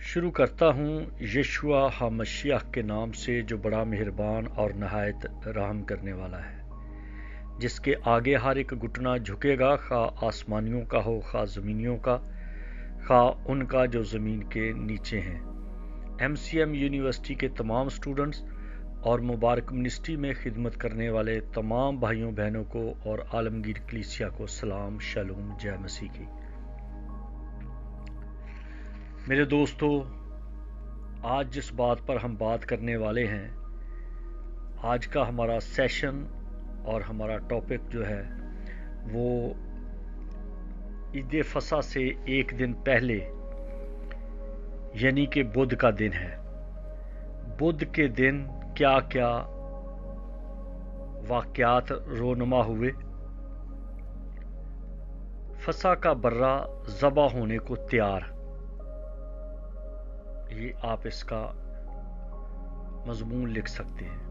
شروع کرتا ہوں یشوع ہامشیح کے نام سے جو بڑا مہربان اور نہایت رحم کرنے والا ہے، جس کے آگے ہر ایک گھٹنا جھکے گا، خواہ آسمانیوں کا ہو خواہ زمینیوں کا، خواہ ان کا جو زمین کے نیچے ہیں۔ MCM یونیورسٹی کے تمام سٹوڈنٹس اور مبارک منسٹری میں خدمت کرنے والے تمام بھائیوں بہنوں کو اور عالمگیر کلیسیا کو سلام، شالوم، جے مسیح کی۔ میرے دوستو، آج جس بات پر ہم بات کرنے والے ہیں، آج کا ہمارا سیشن اور ہمارا ٹاپک جو ہے وہ عید فصح سے ایک دن پہلے یعنی کہ بدھ کا دن ہے۔ بدھ کے دن کیا کیا واقعات رونما ہوئے؟ فصح کا برہ ذبح ہونے کو تیار، یہ آپ اس کا مضمون لکھ سکتے ہیں۔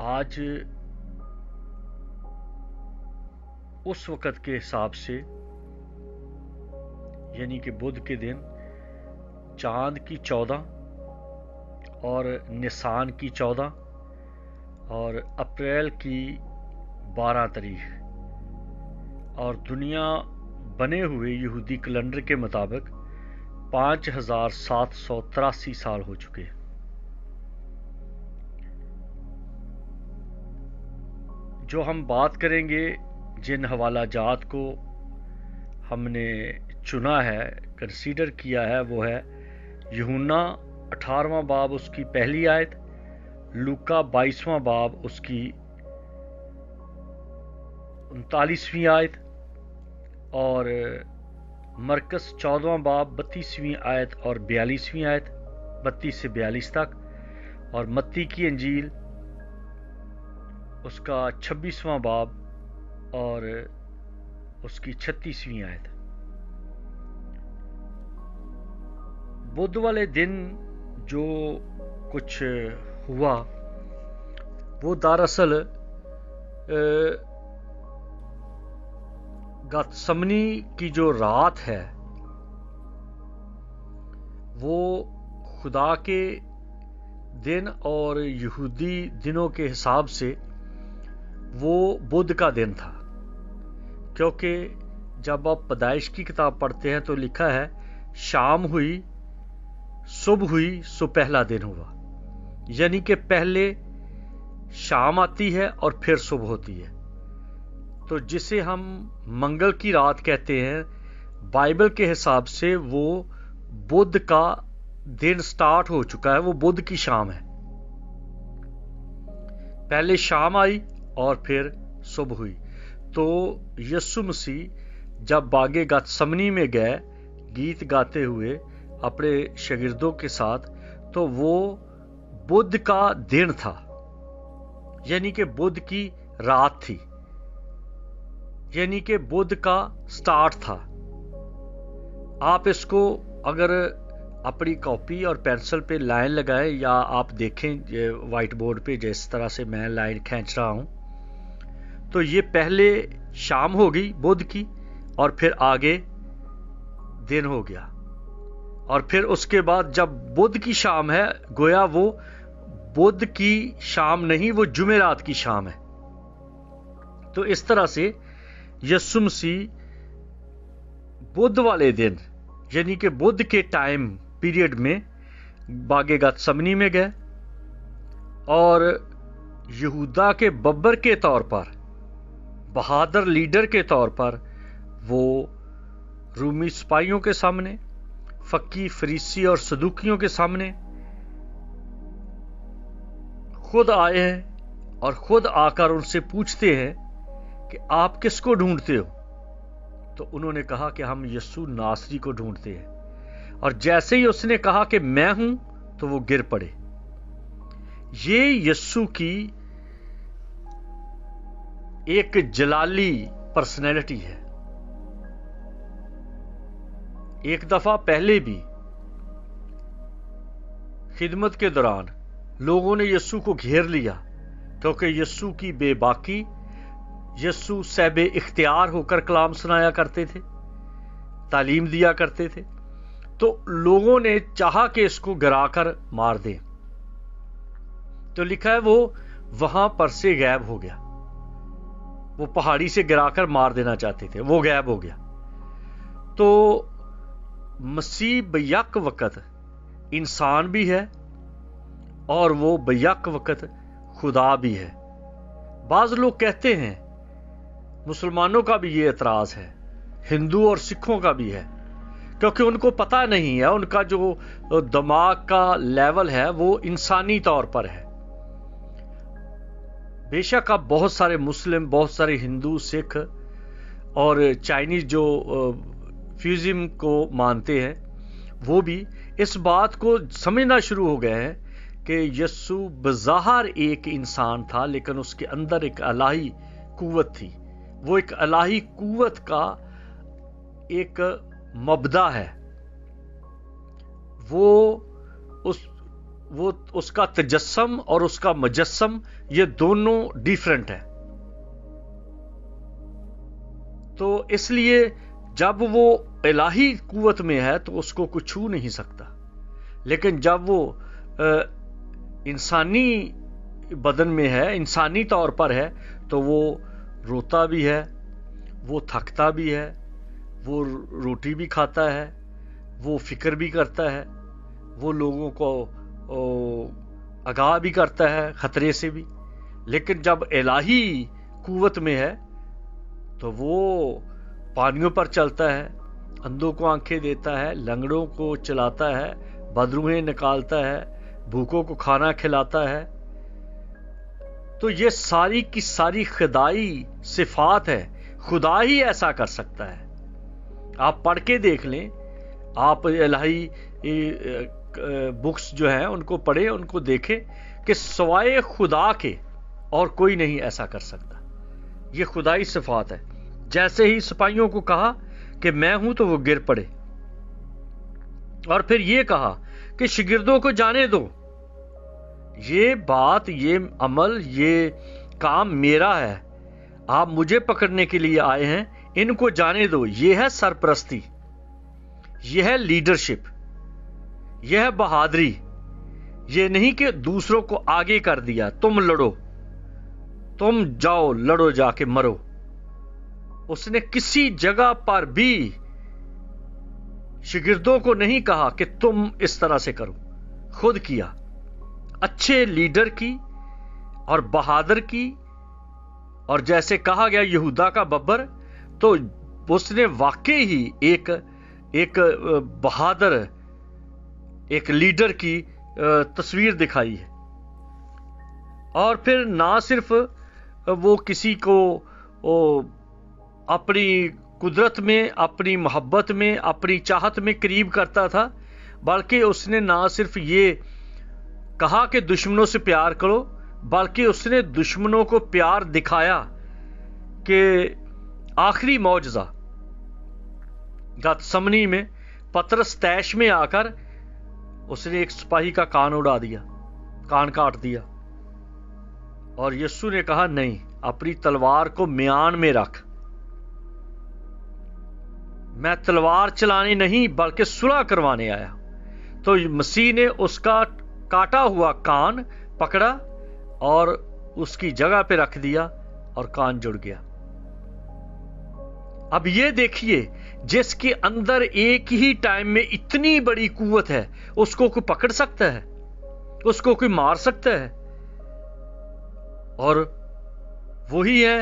آج اس وقت کے حساب سے یعنی کہ بدھ کے دن چاند کی 14 اور نسان کی 14 اور اپریل کی 12 تاریخ اور دنیا بنے ہوئے یہودی کیلنڈر کے مطابق 5783 سال ہو چکے ہیں۔ جو ہم بات کریں گے، جن حوالہ جات کو ہم نے چنا ہے، کنسیڈر کیا ہے، وہ ہے یوحنا 18واں باب اس کی پہلی آیت، لوکا 22واں باب اس کی 39ویں آیت اور مرکز 14واں باب 32ویں آیت اور 42ویں آیت 32 سے 42 تک، اور متی کی انجیل اس کا 26واں باب اور اس کی 36ویں آیت۔ بدھ والے دن جو کچھ ہوا وہ دراصل گتسمنی کی جو رات ہے وہ خدا کے دن اور یہودی دنوں کے حساب سے وہ بدھ کا دن تھا، کیونکہ جب آپ پیدائش کی کتاب پڑھتے ہیں تو لکھا ہے شام ہوئی، صبح ہوئی، سو پہلا دن ہوا، یعنی کہ پہلے شام آتی ہے اور پھر صبح ہوتی ہے۔ تو جسے ہم منگل کی رات کہتے ہیں، بائبل کے حساب سے وہ بدھ کا دن سٹارٹ ہو چکا ہے، وہ بدھ کی شام ہے۔ پہلے شام آئی اور پھر صبح ہوئی۔ تو یسوع مسیح جب باغ گتسمنی میں گئے گیت گاتے ہوئے اپنے شاگردوں کے ساتھ، تو وہ بدھ کا دن تھا، یعنی کہ بدھ کی رات تھی، یعنی کہ بدھ کا سٹارٹ تھا۔ آپ اس کو اگر اپنی کاپی اور پینسل پہ لائن لگائیں یا آپ دیکھیں وائٹ بورڈ پہ جس طرح سے میں لائن کھینچ رہا ہوں، تو یہ پہلے شام ہو گئی بدھ کی اور پھر آگے دن ہو گیا، اور پھر اس کے بعد جب بدھ کی شام ہے، گویا وہ بدھ کی شام نہیں، وہ جمعرات کی شام ہے۔ تو اس طرح سے یسوع مسیح بدھ والے دن یعنی کہ بدھ کے ٹائم پیریڈ میں باغ گتسمنی میں گئے، اور یہودا کے ببر کے طور پر، بہادر لیڈر کے طور پر، وہ رومی سپاہیوں کے سامنے، فقی، فریسی اور صدوقیوں کے سامنے خود آئے ہیں اور خود آ کر ان سے پوچھتے ہیں کہ آپ کس کو ڈھونڈتے ہو؟ تو انہوں نے کہا کہ ہم یسوع ناصری کو ڈھونڈتے ہیں، اور جیسے ہی اس نے کہا کہ میں ہوں تو وہ گر پڑے۔ یہ یسوع کی ایک جلالی پرسنالٹی ہے۔ ایک دفعہ پہلے بھی خدمت کے دوران لوگوں نے یسوع کو گھیر لیا، کیونکہ یسوع کی بے باکی، یسوع صاحب اختیار ہو کر کلام سنایا کرتے تھے، تعلیم دیا کرتے تھے، تو لوگوں نے چاہا کہ اس کو گرا کر مار دیں، تو لکھا ہے وہ وہاں پر سے غائب ہو گیا. وہ پہاڑی سے گرا کر مار دینا چاہتے تھے، وہ غائب ہو گیا. تو مسیح بیک وقت انسان بھی ہے اور وہ بیک وقت خدا بھی ہے. بعض لوگ کہتے ہیں، مسلمانوں کا بھی یہ اعتراض ہے، ہندو اور سکھوں کا بھی ہے، کیونکہ ان کو پتہ نہیں ہے، ان کا جو دماغ کا لیول ہے وہ انسانی طور پر ہے. بے شک اب بہت سارے مسلم، بہت سارے ہندو، سکھ اور چائنیز جو فیوزم کو مانتے ہیں، وہ بھی اس بات کو سمجھنا شروع ہو گئے ہیں کہ یسوع بظاہر ایک انسان تھا، لیکن اس کے اندر ایک الہی قوت تھی. وہ ایک الہی قوت کا ایک مبدا ہے. وہ اس کا تجسم اور اس کا مجسم، یہ دونوں ڈیفرنٹ ہیں. تو اس لیے جب وہ الہی قوت میں ہے تو اس کو کوئی چھو نہیں سکتا، لیکن جب وہ انسانی بدن میں ہے، انسانی طور پر ہے، تو وہ روتا بھی ہے، وہ تھکتا بھی ہے، وہ روٹی بھی کھاتا ہے، وہ فکر بھی کرتا ہے، وہ لوگوں کو آگاہ بھی کرتا ہے خطرے سے بھی. لیکن جب الہی قوت میں ہے تو وہ پانیوں پر چلتا ہے، اندھوں کو آنکھیں دیتا ہے، لنگڑوں کو چلاتا ہے، بدروہیں نکالتا ہے، بھوکوں کو کھانا کھلاتا ہے. تو یہ ساری کی ساری خدائی صفات ہے. خدا ہی ایسا کر سکتا ہے. آپ پڑھ کے دیکھ لیں، آپ الہی بکس جو ہیں ان کو پڑھیں، ان کو دیکھیں کہ سوائے خدا کے اور کوئی نہیں ایسا کر سکتا. یہ خدائی صفات ہے. جیسے ہی سپاہیوں کو کہا کہ میں ہوں تو وہ گر پڑے، اور پھر یہ کہا کہ شاگردوں کو جانے دو، یہ بات، یہ عمل، یہ کام میرا ہے، آپ مجھے پکڑنے کے لیے آئے ہیں، ان کو جانے دو. یہ ہے سرپرستی، یہ ہے لیڈرشپ، یہ ہے بہادری. یہ نہیں کہ دوسروں کو آگے کر دیا، تم لڑو، تم جاؤ لڑو، جا کے مرو. اس نے کسی جگہ پر بھی شاگردوں کو نہیں کہا کہ تم اس طرح سے کرو، خود کیا. اچھے لیڈر کی اور بہادر کی، اور جیسے کہا گیا یہودا کا ببر، تو اس نے واقعی ہی ایک بہادر، ایک لیڈر کی تصویر دکھائی ہے. اور پھر نہ صرف وہ کسی کو اپنی قدرت میں، اپنی محبت میں، اپنی چاہت میں قریب کرتا تھا، بلکہ اس نے نہ صرف یہ کہا کہ دشمنوں سے پیار کرو، بلکہ اس نے دشمنوں کو پیار دکھایا. کہ آخری معجزہ گتسمنی میں پطرس تیش میں آ کر اس نے ایک سپاہی کا کان اڑا دیا، کان کاٹ دیا، اور یسوع نے کہا نہیں، اپنی تلوار کو میان میں رکھ، میں تلوار چلانے نہیں بلکہ صلح کروانے آیا. تو مسیح نے اس کا کاٹا ہوا کان پکڑا اور اس کی جگہ پہ رکھ دیا اور کان جڑ گیا. اب یہ دیکھیے، جس کے اندر ایک ہی ٹائم میں اتنی بڑی قوت ہے، اس کو کوئی پکڑ سکتا ہے؟ اس کو کوئی مار سکتا ہے؟ اور وہی ہے،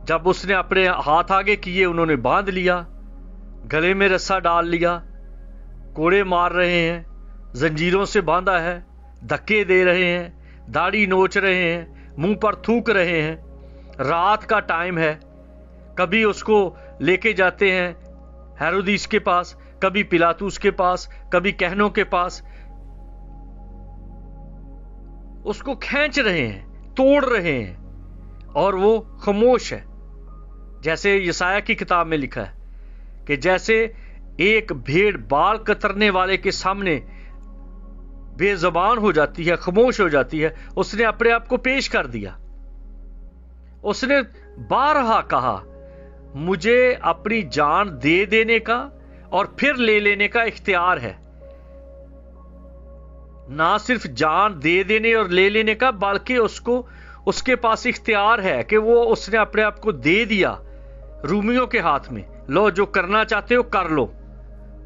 جب اس نے اپنے ہاتھ آگے کیے، انہوں نے باندھ لیا، گلے میں رسا ڈال لیا، کوڑے مار رہے ہیں، زنجیروں سے باندھا ہے، دھکے دے رہے ہیں، داڑھی نوچ رہے ہیں، منہ پر تھوک رہے ہیں. رات کا ٹائم ہے، کبھی اس کو لے کے جاتے ہیں ہیرودیس کے پاس، کبھی پلاطوس کے پاس، کبھی کہنوں کے پاس. اس کو کھینچ رہے ہیں، توڑ رہے ہیں، اور وہ خاموش ہے. جیسے یسایہ کی کتاب میں لکھا ہے کہ جیسے ایک بھیڑ بال کترنے والے کے سامنے بے زبان ہو جاتی ہے، خاموش ہو جاتی ہے، اس نے اپنے آپ کو پیش کر دیا. اس نے بارہا کہا، مجھے اپنی جان دے دینے کا اور پھر لے لینے کا اختیار ہے. نہ صرف جان دے دینے اور لے لینے کا، بلکہ اس کے پاس اختیار ہے کہ اس نے اپنے آپ کو دے دیا رومیوں کے ہاتھ میں. لو، جو کرنا چاہتے ہو کر لو،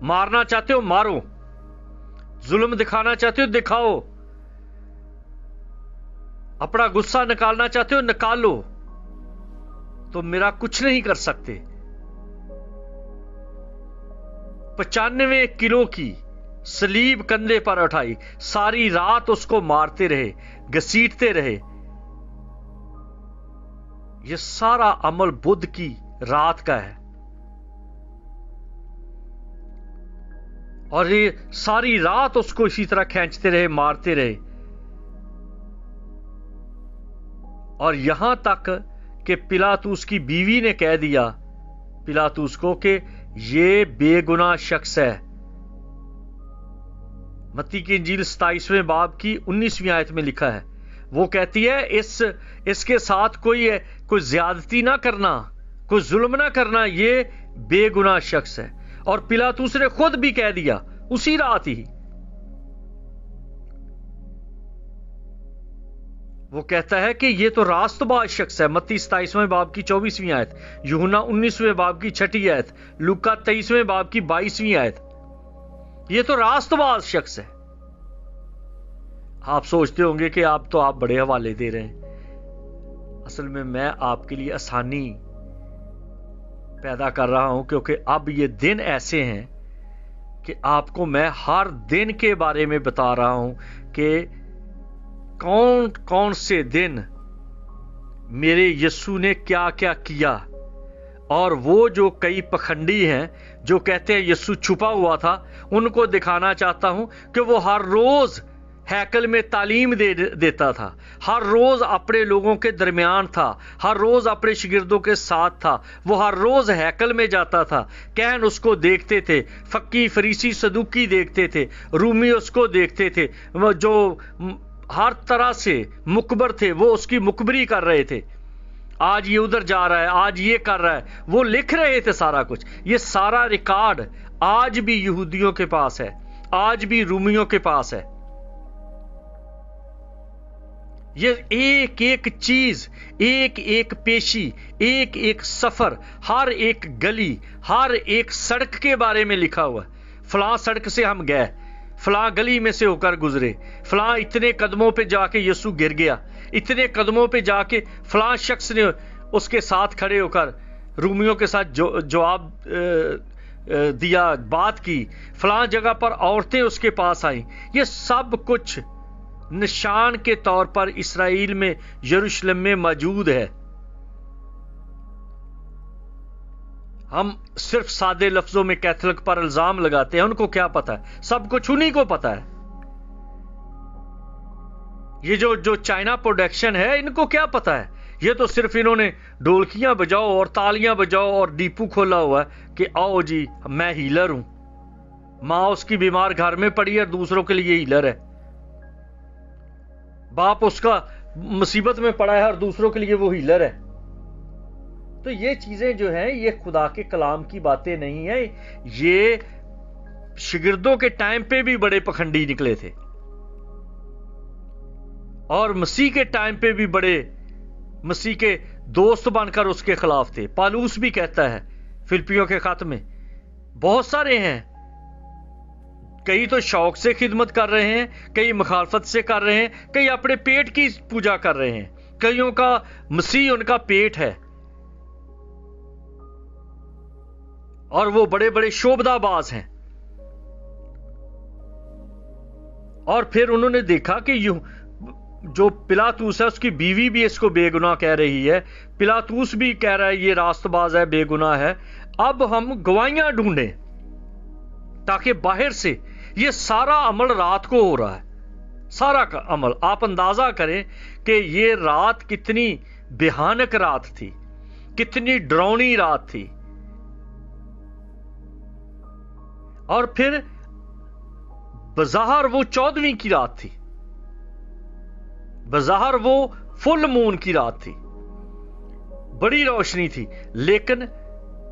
مارنا چاہتے ہو مارو، ظلم دکھانا چاہتے ہو دکھاؤ، اپنا غصہ نکالنا چاہتے ہو نکالو، تو میرا کچھ نہیں کر سکتے. 95 کلو کی صلیب کندھے پر اٹھائی، ساری رات اس کو مارتے رہے، گھسیٹتے رہے. یہ سارا عمل بدھ کی رات کا ہے، اور یہ ساری رات اس کو اسی طرح کھینچتے رہے، مارتے رہے. اور یہاں تک کہ پلاطوس کی بیوی نے کہہ دیا پلاطوس کو کہ یہ بے گناہ شخص ہے. متی کی انجیل 27ویں باب کی 19ویں آیت میں لکھا ہے، وہ کہتی ہے اس کے ساتھ کوئی زیادتی نہ کرنا، کوئی ظلم نہ کرنا، یہ بے گناہ شخص ہے. اور پلاطوس نے خود بھی کہہ دیا اسی رات ہی. وہ کہتا ہے کہ یہ تو راست باز شخص ہے. متی 27ویں باب کی 24ویں آیت، یوحنا 19ویں باب کی 6 آیت، لوکا 23ویں باب کی 22ویں آیت. یہ تو راست باز شخص ہے. آپ سوچتے ہوں گے کہ آپ بڑے حوالے دے رہے ہیں. اصل میں آپ کے لیے آسانی پیدا کر رہا ہوں، کیونکہ اب یہ دن ایسے ہیں کہ آپ کو میں ہر دن کے بارے میں بتا رہا ہوں کہ کون کون سے دن میرے یسوع نے کیا کیا کیا. اور وہ جو کئی پکھنڈی ہیں جو کہتے ہیں یسوع چھپا ہوا تھا، ان کو دکھانا چاہتا ہوں کہ وہ ہر روز ہیکل میں تعلیم دیتا تھا، ہر روز اپنے لوگوں کے درمیان تھا، ہر روز اپنے شاگردوں کے ساتھ تھا. وہ ہر روز ہیکل میں جاتا تھا، کہن اس کو دیکھتے تھے، فقی فریسی صدوقی دیکھتے تھے، رومی اس کو دیکھتے تھے، جو ہر طرح سے مکبر تھے وہ اس کی مکبری کر رہے تھے. آج یہ ادھر جا رہا ہے، آج یہ کر رہا ہے، وہ لکھ رہے تھے سارا کچھ. یہ سارا ریکارڈ آج بھی یہودیوں کے پاس ہے، آج بھی رومیوں کے پاس ہے. یہ ایک ایک چیز، ایک ایک پیشی، ایک ایک سفر، ہر ایک گلی، ہر ایک سڑک کے بارے میں لکھا ہوا ہے. فلاں سڑک سے ہم گئے، فلاں گلی میں سے ہو کر گزرے، فلاں اتنے قدموں پہ جا کے یسوع گر گیا، اتنے قدموں پہ جا کے فلاں شخص نے اس کے ساتھ کھڑے ہو کر رومیوں کے ساتھ جواب دیا، بات کی، فلاں جگہ پر عورتیں اس کے پاس آئیں. یہ سب کچھ نشان کے طور پر اسرائیل میں، یروشلم میں موجود ہے. ہم صرف سادے لفظوں میں کیتھولک پر الزام لگاتے ہیں، ان کو کیا پتا ہے؟ سب کچھ انہی کو پتا ہے. یہ جو چائنا پروڈکشن ہے، ان کو کیا پتا ہے؟ یہ تو صرف انہوں نے ڈھولکیاں بجاؤ اور تالیاں بجاؤ اور ڈیپو کھولا ہوا ہے کہ آؤ جی میں ہیلر ہوں. ماں اس کی بیمار گھر میں پڑی ہے، دوسروں کے لیے ہیلر ہے. باپ اس کا مصیبت میں پڑا ہے اور دوسروں کے لیے وہ ہیلر ہے. تو یہ چیزیں جو ہیں یہ خدا کے کلام کی باتیں نہیں ہیں. یہ شاگردوں کے ٹائم پہ بھی بڑے پکھنڈی نکلے تھے، اور مسیح کے ٹائم پہ بھی بڑے مسیح کے دوست بن کر اس کے خلاف تھے. پالوس بھی کہتا ہے فلپیوں کے خط میں، بہت سارے ہیں. کئی تو شوق سے خدمت کر رہے ہیں، کئی مخالفت سے کر رہے ہیں، کئی اپنے پیٹ کی پوجا کر رہے ہیں، کئیوں کا مسیح ان کا پیٹ ہے. اور وہ بڑے بڑے شوبدہ باز ہیں. اور پھر انہوں نے دیکھا کہ جو پلاطوس ہے اس کی بیوی بھی اس کو بے گناہ کہہ رہی ہے، پلاطوس بھی کہہ رہا ہے یہ راست باز ہے، بے گناہ ہے. اب ہم گواہیاں ڈھونڈیں تاکہ باہر سے یہ سارا عمل رات کو ہو رہا ہے، سارا کا عمل. آپ اندازہ کریں کہ یہ رات کتنی بھیانک رات تھی، کتنی ڈراؤنی رات تھی. اور پھر بظاہر وہ 14ویں کی رات تھی، بظاہر وہ فل مون کی رات تھی، بڑی روشنی تھی. لیکن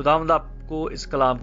خداوند آپ کو اس کلام